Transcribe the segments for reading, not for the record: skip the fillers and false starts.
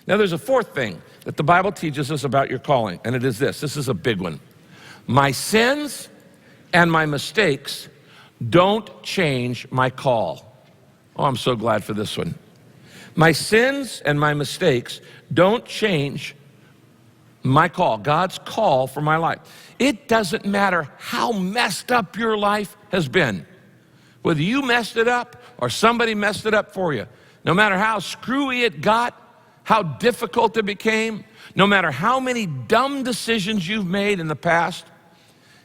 Now, there's a fourth thing that the Bible teaches us about your calling, and it is this. This is a big one. My sins and my mistakes don't change my call. Oh, I'm so glad for this one. My sins and my mistakes don't change my call, God's call for my life. It doesn't matter how messed up your life has been, whether you messed it up or somebody messed it up for you. No matter how screwy it got, how difficult it became, no matter how many dumb decisions you've made in the past,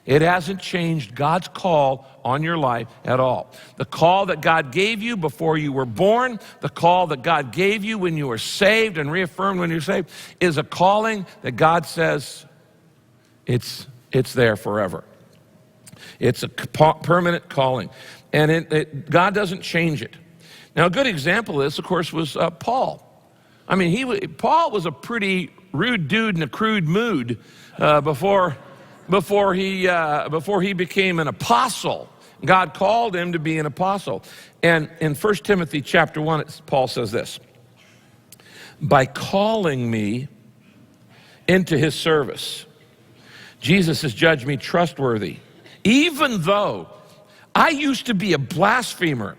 it hasn't changed God's call on your life at all. The call that God gave you before you were born, the call that God gave you when you were saved and reaffirmed when you're saved, is a calling that God says it's there forever. It's a permanent calling, and God doesn't change it. Now, a good example of this, of course, was Paul. I mean, Paul was a pretty rude dude in a crude mood before he became an apostle. God called him to be an apostle. And in 1 Timothy chapter 1, Paul says this: by calling me into his service, Jesus has judged me trustworthy, even though I used to be a blasphemer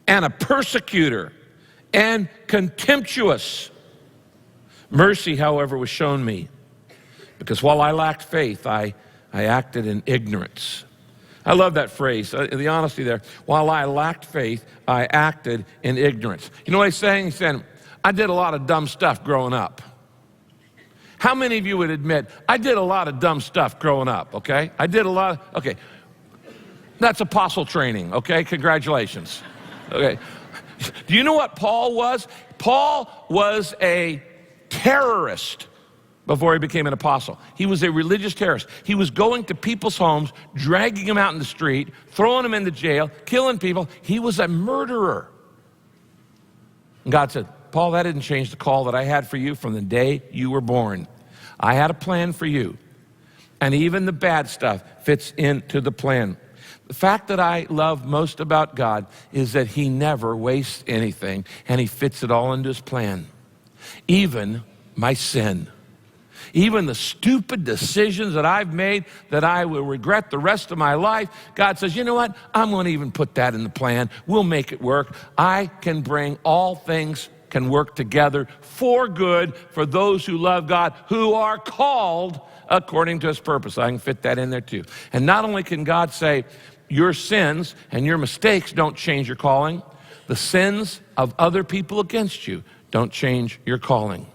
and a persecutor and contemptuous. Mercy, however, was shown me, because while I lacked faith, I acted in ignorance. I love that phrase, the honesty there. While I lacked faith, I acted in ignorance. You know what he's saying? He's saying, I did a lot of dumb stuff growing up. How many of you would admit, I did a lot of dumb stuff growing up, okay? Okay. That's apostle training, okay? Congratulations. Okay. Do you know what Paul was? Paul was a terrorist before he became an apostle. He was a religious terrorist. He was going to people's homes, dragging them out in the street, throwing them into jail, killing people. He was a murderer. And God said, Paul, that didn't change the call that I had for you from the day you were born. I had a plan for you. And even the bad stuff fits into the plan. The fact that I love most about God is that he never wastes anything, and he fits it all into his plan. Even my sin. Even the stupid decisions that I've made that I will regret the rest of my life, God says, you know what? I'm going to even put that in the plan. We'll make it work. I can bring all things can work together for good for those who love God, who are called according to his purpose. I can fit that in there too. And not only can God say, your sins and your mistakes don't change your calling, the sins of other people against you don't change your calling.